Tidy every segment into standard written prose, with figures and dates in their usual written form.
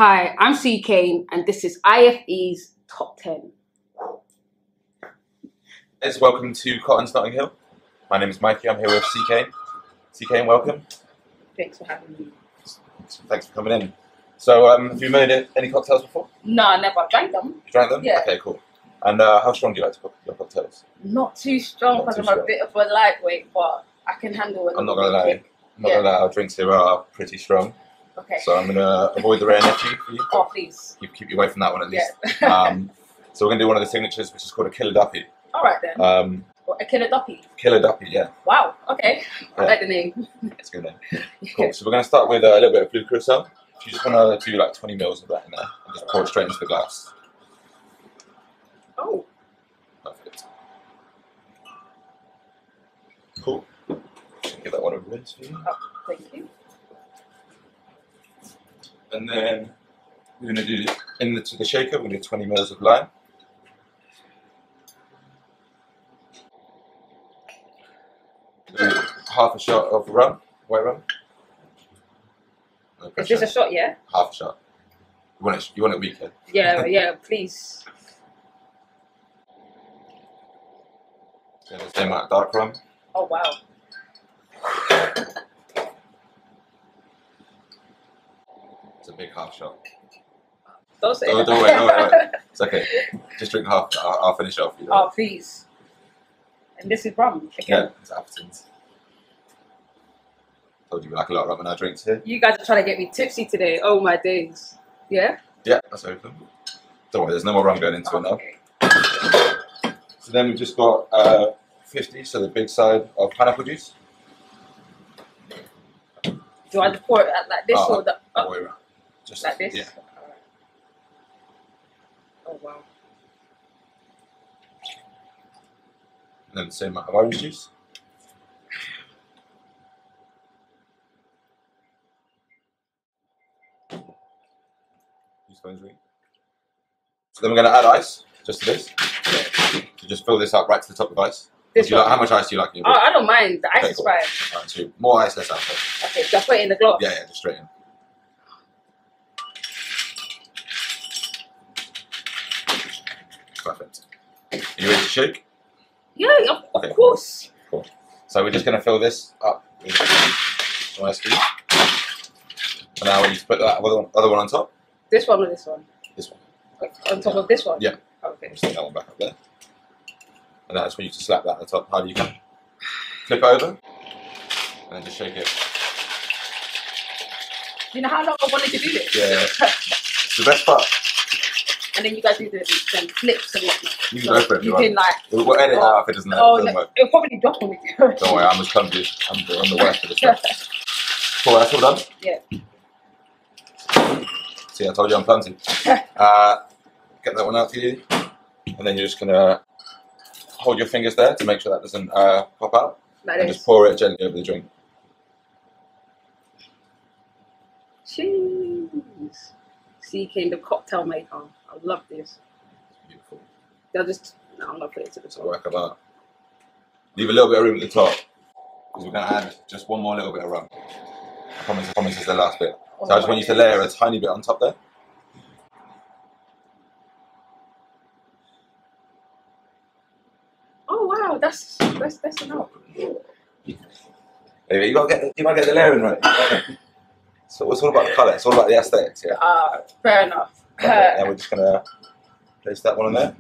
Hi, I'm C Kane, and this is IFE's Top 10. Yes, welcome to Cotton's Notting Hill. My name is Mikey. I'm here with C Kane. C Kane, welcome. Thanks for having me. Thanks for coming in. So, have you made any cocktails before? No, never. I drank them. You drank them? Yeah. Okay, cool. And how strong do you like to cook your cocktails? Not too strong because I'm a bit of a lightweight, but I can handle it. I'm not going to lie. Our drinks here are pretty strong. Okay. So I'm going to avoid the rare nephew for you. Oh, please. Keep you away from that one at least. Yeah. So we're going to do one of the signatures, which is called a Killer Duppy. All right then. A Killer Duppy? Killer Duppy, yeah. Wow, okay. Yeah. I like the name. It's a good name. Cool. So we're going to start with a little bit of blue curacao. If you just want to do like 20 mils of that in there, and just pour it straight into the glass. Oh. Perfect. Cool. Give that one a rinse for you. Oh, thank you. And then we're going to do into the shaker, we're going to do 20 mils of lime. Do half a shot of rum, white rum. Is this a shot, yeah? Half a shot. You want it weaker? Yeah, yeah, please. So the same amount of dark rum. Oh, wow. It's a big half shot. Don't say that. Don't worry. It's okay. Just drink half. I'll finish off. You know? Oh, please. And this is rum again. Yeah, it's Appleton's. Told you we like a lot of rum in our drinks here. You guys are trying to get me tipsy today. Oh my days. Yeah? Yeah, that's open. Don't worry, there's no more rum going into it now. So then we've just got 50, so the big side of pineapple juice. Do I just pour it like this or the other way around? Just like this? Yeah. Right. Oh wow. And then the same amount of orange juice. So then we're going to add ice, just to this. So just fill this up right to the top of ice. How much ice do you like in your drink? I don't mind. The ice is fine. Alright, so more ice, less ice. Okay, just put it in the glass. Yeah, just straight in. Perfect. Are you ready to shake? Yeah, of course. Cool. So we're just going to fill this up with some ice cream. And now we need to put that other one on top. This one or this one? This one. On top of this one? Yeah. Okay. Just stick that one back up there. And that's when you just slap that at the top. How do you go? Flip it over. And then just shake it. Do you know how long I wanted to do this? Yeah. It's the best part. And then you guys do the flips and whatnot. You can go for it. You can like. We'll edit it out if it doesn't work. It'll probably drop on me. Don't worry, I'm as clumsy. I'm the worst for this stuff. Cool, that's all done? Yeah. See, I told you I'm clumsy. Get that one out for you. And then you're just going to hold your fingers there to make sure that doesn't pop out. And just pour it gently over the drink. Cheers. C Kane, the cocktail maker. I love this. Beautiful. I'm going to put it to the top. Work about. Leave a little bit of room at the top. Because we're going to add just one more little bit of rum. I promise is the last bit. So I just want you to layer a tiny bit on top there. Oh wow, that's enough. Anyway, you might get the layering right. So it's all about the colour. It's all about the aesthetics. Yeah. Fair enough. And we're just gonna place that one on there,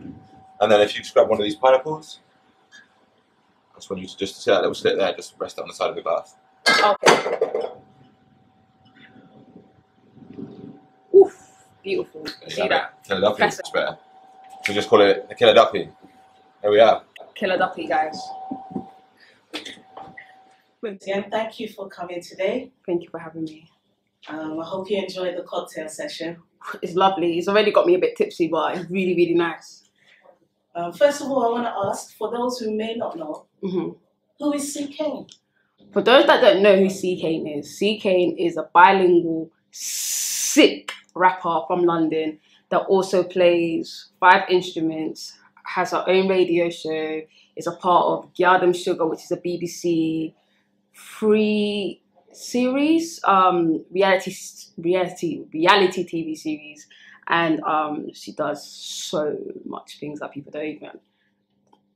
and then if you just grab one of these pineapples, I just want you to just see that little slit there. Just rest it on the side of the glass. Okay. Oof, beautiful. See that? Killer Duppy. It's better. We just call it the Killer Duppy. There we are. Killer Duppy, guys. Again, thank you for coming today. Thank you for having me. I hope you enjoyed the cocktail session. It's lovely. It's already got me a bit tipsy, but it's really, really nice. First of all, I want to ask, for those who may not know, who is C Kane? For those that don't know who C Kane is a bilingual, sick rapper from London that also plays 5 instruments, has her own radio show, is a part of Gyardem Sugar, which is a BBC free series, reality TV series, and she does so much things that people don't even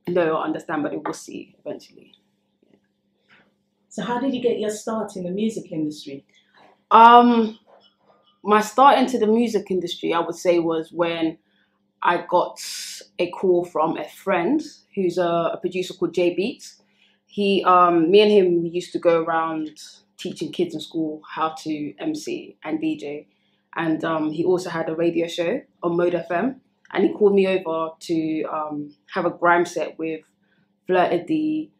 know or understand, but they will see eventually. So how did you get your start in the music industry? My start into the music industry, I would say, was when I got a call from a friend who's a producer called J Beats. Me and him, we used to go around teaching kids in school how to MC and DJ. And he also had a radio show on Mode FM. And he called me over to have a grime set with Fraternity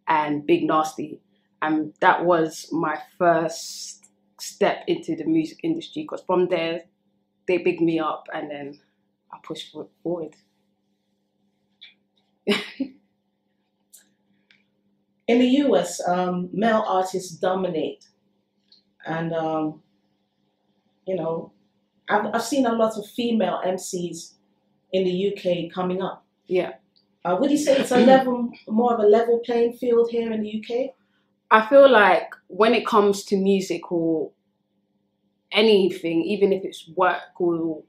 and Big Nasty. And that was my first step into the music industry, because from there, they bigged me up and then I pushed forward. In the US, male artists dominate. And, you know, I've seen a lot of female MCs in the UK coming up. Yeah. Would you say it's a more of a level playing field here in the UK? I feel like when it comes to music or anything, even if it's work or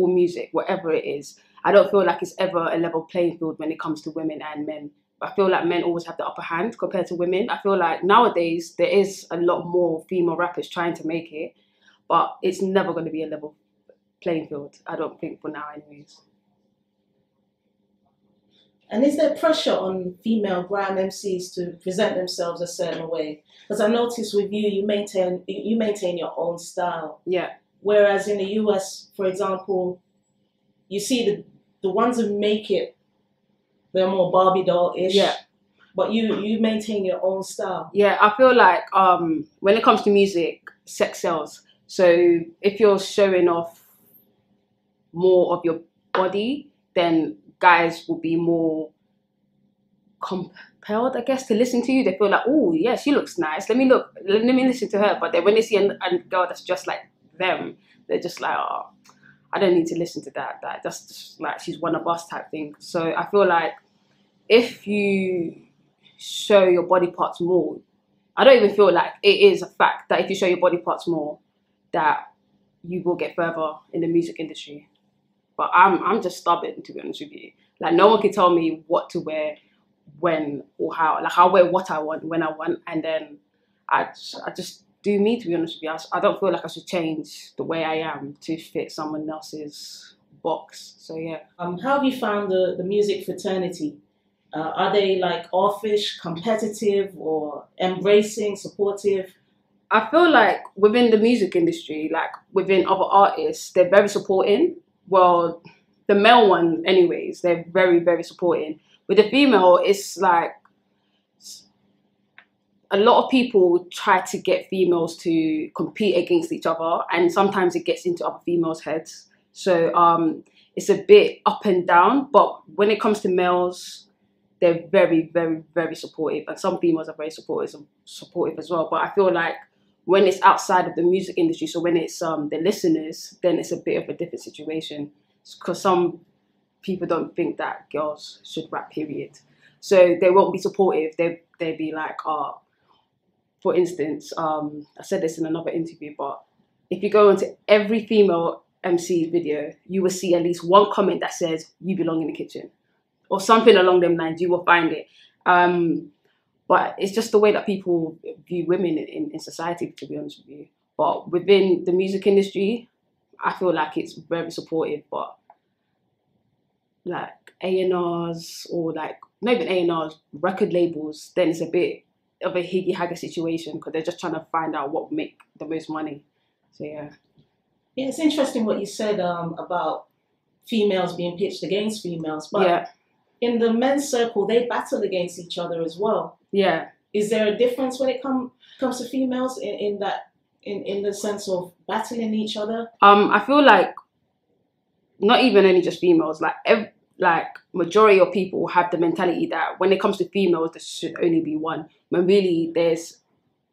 music, whatever it is, I don't feel like it's ever a level playing field when it comes to women and men. I feel like men always have the upper hand compared to women. I feel like nowadays there is a lot more female rappers trying to make it, but it's never going to be a level playing field, I don't think, for now anyways. And is there pressure on female grime MCs to present themselves a certain way? Because I noticed with you, you maintain your own style. Yeah. Whereas in the US, for example, you see the ones who make it, they're more Barbie doll-ish. Yeah. But you maintain your own style. Yeah, I feel like when it comes to music, sex sells. So if you're showing off more of your body, then guys will be more compelled, I guess, to listen to you. They feel like, oh yeah, she looks nice. Let me listen to her. But then when they see a girl that's just like them, they're just like, oh, I don't need to listen to that. That's just like she's one of us type thing. So I feel like if you show your body parts more, I don't even feel like it is a fact that if you show your body parts more, that you will get further in the music industry. But I'm just stubborn, to be honest with you. Like, no one can tell me what to wear, when or how. Like, I'll wear what I want, when I want, and then I just do me, to be honest with you. I don't feel like I should change the way I am to fit someone else's box. So, yeah. How have you found the music fraternity? Are they, like, offish, competitive, or embracing, supportive? I feel like within the music industry, like, within other artists, they're very supporting. Well, the male one, anyways, they're very, very supporting. With the female, it's like a lot of people try to get females to compete against each other, and sometimes it gets into other females' heads. So it's a bit up and down. But when it comes to males, they're very, very, very supportive, and some females are very supportive as well. But I feel like when it's outside of the music industry, so when it's the listeners, then it's a bit of a different situation, because some people don't think that girls should rap, period. So they won't be supportive. They'd be like, for instance, I said this in another interview, but if you go into every female MC video, you will see at least one comment that says, "You belong in the kitchen," or something along them lines. You will find it. But it's just the way that people view women in society, to be honest with you. But within the music industry, I feel like it's very supportive. But like A&Rs, or like not even A&Rs, record labels, then it's a bit of a higgy-haggy situation, because they're just trying to find out what will make the most money. So yeah. Yeah, it's interesting what you said about females being pitched against females. But yeah, in the men's circle, they battle against each other as well. Yeah. Is there a difference when it comes to females in the sense of battling each other? I feel like not even only just females, like majority of people have the mentality that when it comes to females, there should only be one, when really there's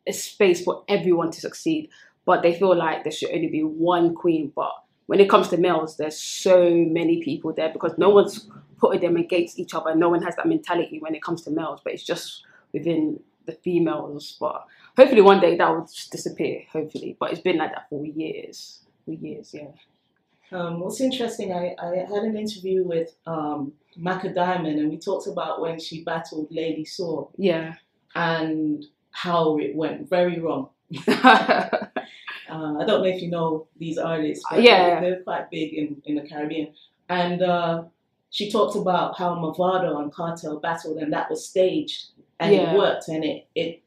a space for everyone to succeed. But they feel like there should only be one queen. But when it comes to males, there's so many people there, because no one's putting them against each other. No one has that mentality when it comes to males, but it's just within the females, but hopefully one day that will just disappear, hopefully. But it's been like that for years, yeah. What's interesting, I had an interview with Macca Diamond, and we talked about when she battled Lady Saw. Yeah. And how it went very wrong. I don't know if you know these artists, but yeah, they're quite big in the Caribbean. And she talked about how Mavado and Cartel battled, and that was staged, and it worked, and it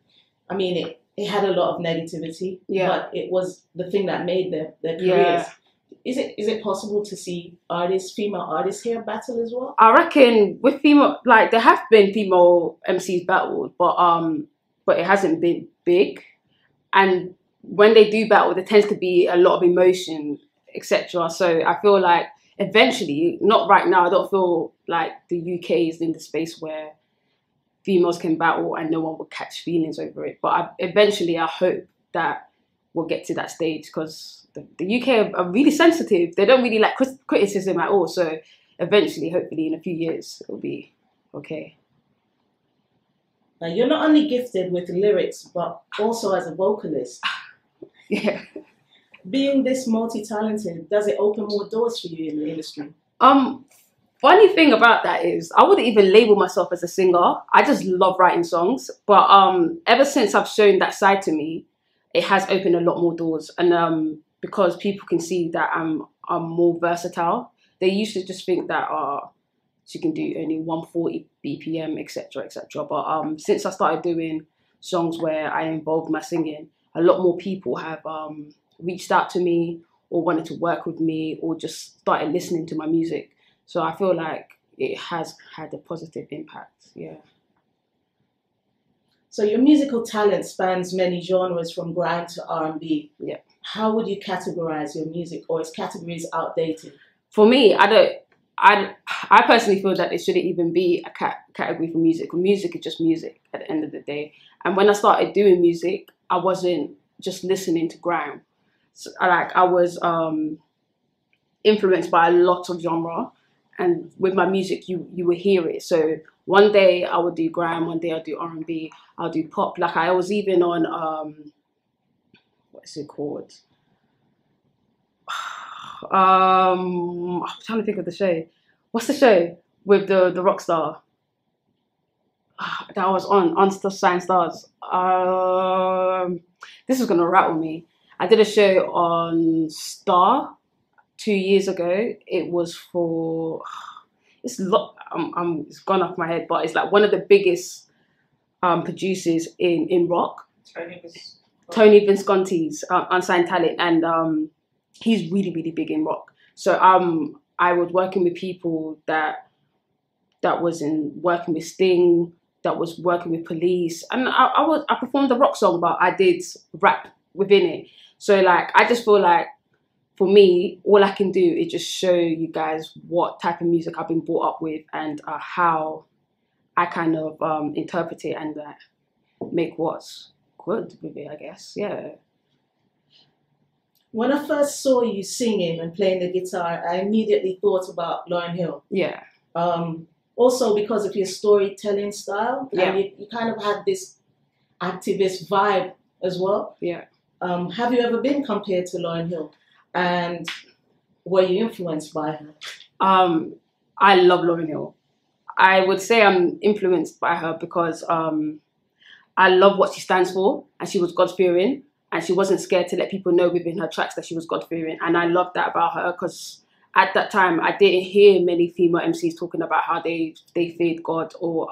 had a lot of negativity, but it was the thing that made their careers. Yeah. Is it possible to see female artists here battle as well? I reckon with female, like there have been female MCs battled, but it hasn't been big. And when they do battle, there tends to be a lot of emotion, etc. So I feel like eventually, not right now, I don't feel like the UK is in the space where females can battle and no one will catch feelings over it. But eventually, I hope that we'll get to that stage, because the UK are really sensitive. They don't really like criticism at all. So eventually, hopefully in a few years, it'll be okay. Now, you're not only gifted with lyrics, but also as a vocalist. Yeah. Being this multi-talented, does it open more doors for you in the industry? Funny thing about that is I wouldn't even label myself as a singer. I just love writing songs. But ever since I've shown that side to me, it has opened a lot more doors. And because people can see that I'm more versatile. They used to just think that she can do only 140 BPM, etc., etc. But since I started doing songs where I involved my singing, a lot more people have reached out to me or wanted to work with me or just started listening to my music. So I feel like it has had a positive impact, yeah. So your musical talent spans many genres from grime to R&B. Yeah. How would you categorize your music, or is categories outdated? For me, I personally feel that it shouldn't even be a category for music. Music is just music at the end of the day. And when I started doing music, I wasn't just listening to grime. So, I was influenced by a lot of genre, and with my music, you will hear it. So one day I would do grime, one day I'll do R&B, I'll do pop. Like I was even on what's it called? I'm trying to think of the show. What's the show with the rock star that I was on Shine Stars? This is gonna rattle me. I did a show on Star 2 years ago. It was for it's gone off my head, but it's like one of the biggest producers in rock. Tony Visconti's Unsigned Talent, and he's really, really big in rock. So I was working with people that was working with Sting, that was working with Police, and I performed a rock song, but I did rap within it. So like I just feel like for me, all I can do is just show you guys what type of music I've been brought up with and how I kind of interpret it and make what's good with it, I guess. Yeah. When I first saw you singing and playing the guitar, I immediately thought about Lauryn Hill. Yeah. Also because of your storytelling style. Yeah. And you kind of had this activist vibe as well. Yeah. Have you ever been compared to Lauryn Hill? And were you influenced by her? I love Lauryn Hill. I would say I'm influenced by her because I love what she stands for, and she was God-fearing, and she wasn't scared to let people know within her tracks that she was God-fearing, and I love that about her because at that time I didn't hear many female MCs talking about how they feared God, or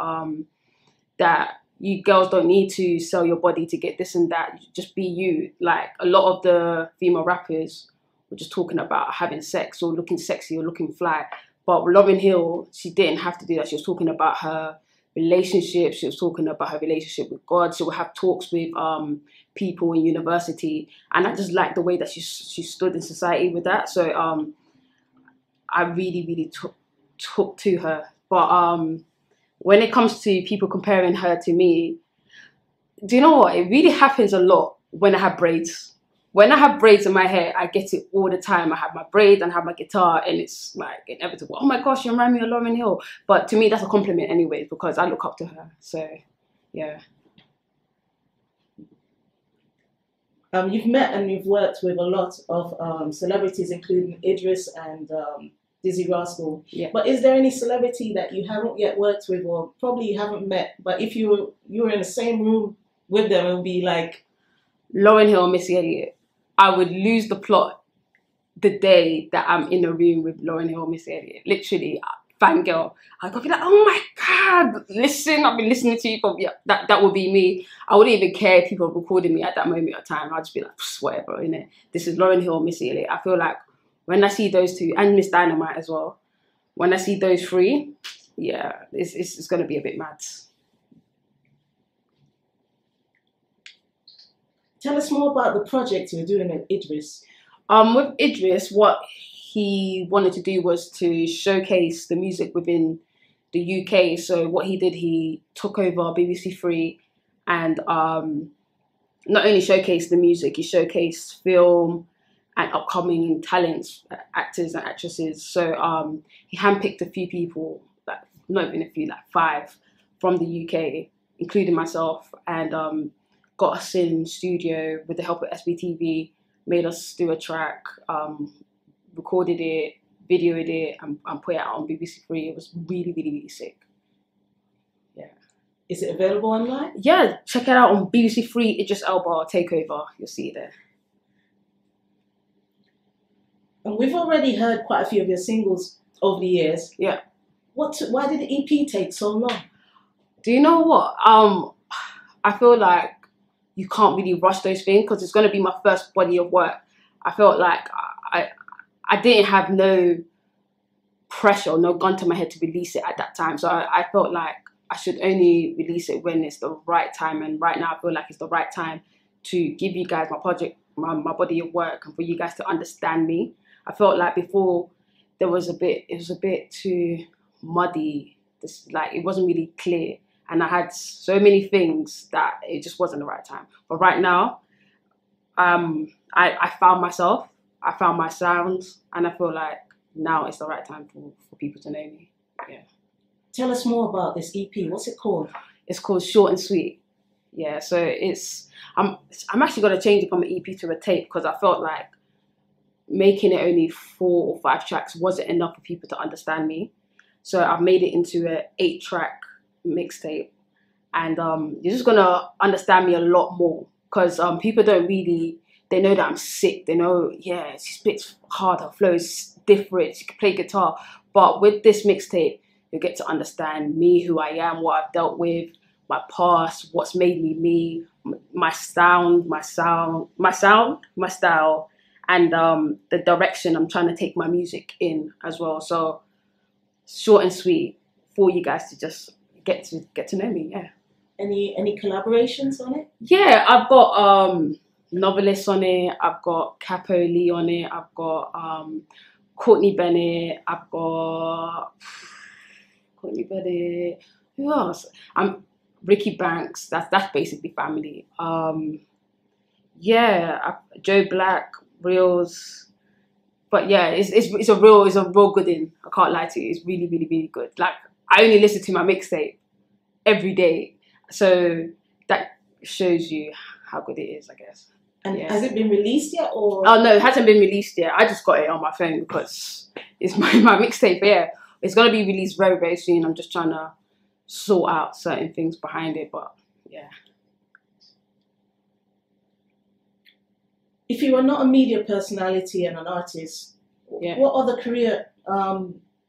that you girls don't need to sell your body to get this and that, just be you. Like a lot of the female rappers were just talking about having sex or looking sexy or looking fly. But Lauryn Hill, she didn't have to do that. She was talking about her relationship. She was talking about her relationship with God. She would have talks with people in university. And I just like the way that she stood in society with that. So I really, really took to her. But when it comes to people comparing her to me, do you know what? It really happens a lot when I have braids. When I have braids in my hair, I get it all the time. I have my braids and I have my guitar, and it's like inevitable. Oh my gosh, you remind me of Lauryn Hill. But to me, that's a compliment anyway, because I look up to her. So, yeah. You've met and you've worked with a lot of celebrities, including Idris and Dizzy Rascal. Yeah. But is there any celebrity that you haven't yet worked with, or probably you haven't met, but if you were in the same room with them, it would be like Lauryn Hill, Missy Elliott. I would lose the plot the day that I'm in a room with Lauryn Hill, Missy Elliott. Literally, fangirl. I could be like, oh my God, listen, I've been listening to you for, yeah, that would be me. I wouldn't even care if people recorded me at that moment of time. I'd just be like, whatever, innit? This is Lauryn Hill, Missy Elliott. I feel like when I see those two, and Miss Dynamite as well, when I see those three, yeah, it's going to be a bit mad. Tell us more about the project you're doing with Idris. With Idris, what he wanted to do was to showcase the music within the UK. So what he did, he took over BBC Three and not only showcased the music, he showcased film and upcoming talents, actors and actresses. So he handpicked a few people, like not even a few, like 5 from the UK, including myself, and got us in studio with the help of SBTV, made us do a track, recorded it, videoed it, and put it out on BBC Three. It was really, really, really sick. Yeah. Is it available online? Yeah, check it out on BBC Three, Idris Elba Takeover. You'll see it there. And we've already heard quite a few of your singles over the years. Yeah. Why did the EP take so long? Do you know what? I feel like you can't really rush those things because it's going to be my first body of work. I felt like I didn't have no pressure, no gun to my head to release it at that time. So I felt like I should only release it when it's the right time. And right now I feel like it's the right time to give you guys my project, my body of work, and for you guys to understand me. I felt like before it was a bit too muddy. Like it wasn't really clear. And I had so many things that it just wasn't the right time. But right now, I found myself, I found my sound, and I feel like now it's the right time for people to know me. Yeah. Tell us more about this EP. What's it called? It's called Short and Sweet. Yeah, so I'm actually going to change it from an EP to a tape because I felt like making it only 4 or 5 tracks wasn't enough for people to understand me. So I've made it into an 8-track mixtape, and you're just gonna understand me a lot more because people don't really, they know that I'm sick, they know, yeah, she spits hard, her flow is different, she can play guitar, but with this mixtape you'll get to understand me, who I am, what I've dealt with, my past, what's made me me, my style, and the direction I'm trying to take my music in as well. So short and sweet for you guys to just get to know me. Yeah. Any collaborations on it? Yeah, I've got novelists on it. I've got Capo Lee on it. I've got Courtney Bennett. I've got Courtney Bennett. Who else? Ricky Banks. That's basically family. Yeah, Joe Black, Reels. But yeah, it's a real good in. I can't lie to you. It's really, really, really good. Like I only listen to my mixtape every day, so that shows you how good it is, I guess. And has it been released yet, or? Oh no, it hasn't been released yet. I just got it on my phone because it's my mixtape. Yeah, it's gonna be released very, very soon. I'm just trying to sort out certain things behind it, but yeah. If you were not a media personality and an artist, what other career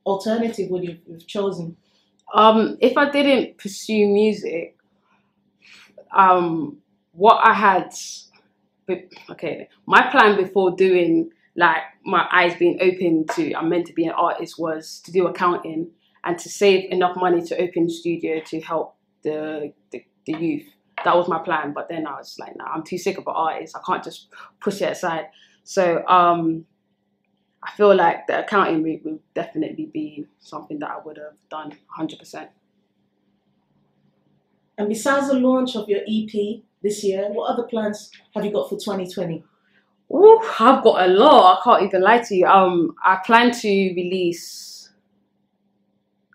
alternative would you have chosen? If I didn't pursue music, what I had, my plan before doing, like, my eyes being open to, I'm meant to be an artist, was to do accounting and to save enough money to open a studio to help the youth. That was my plan, but then I was like, nah, I'm too sick of an artist. I can't just push it aside. So I feel like the accounting route would definitely be something that I would have done 100%. And besides the launch of your EP this year, what other plans have you got for 2020? Ooh, I've got a lot. I can't even lie to you. I plan to release,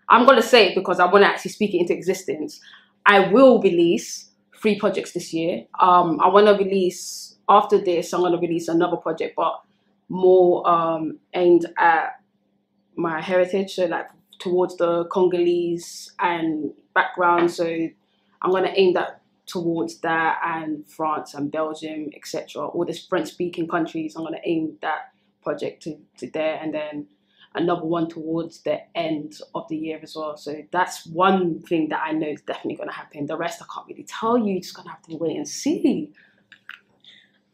I'm going to say it because I want to actually speak it into existence. I will release 3 projects this year. I want to release after this, I'm gonna release another project, but more aimed at my heritage, so like towards the Congolese and background. So I'm gonna aim that towards that, and France and Belgium, etc. All these French-speaking countries. I'm gonna aim that project to there, and then another one towards the end of the year as well. So that's one thing that I know is definitely gonna happen. The rest I can't really tell you. Just gonna have to wait and see.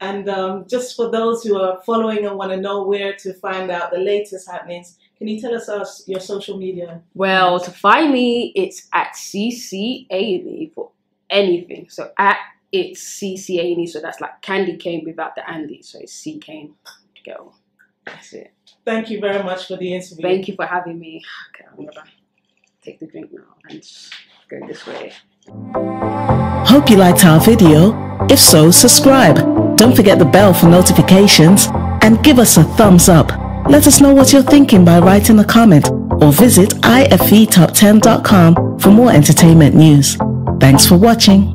And just for those who are following and want to know where to find out the latest happenings, can you tell us your social media? Well, to find me, it's at CCANE for anything. So at it's CCANE. So that's like Candy Cane without the Andy. So it's C Cane to go. That's it. Thank you very much for the interview. Thank you for having me. Okay, I'm gonna take the drink now and go this way. Hope you liked our video. If so, subscribe. Don't forget the bell for notifications and give us a thumbs up. Let us know what you're thinking by writing a comment or visit ifetop10.com for more entertainment news. Thanks for watching.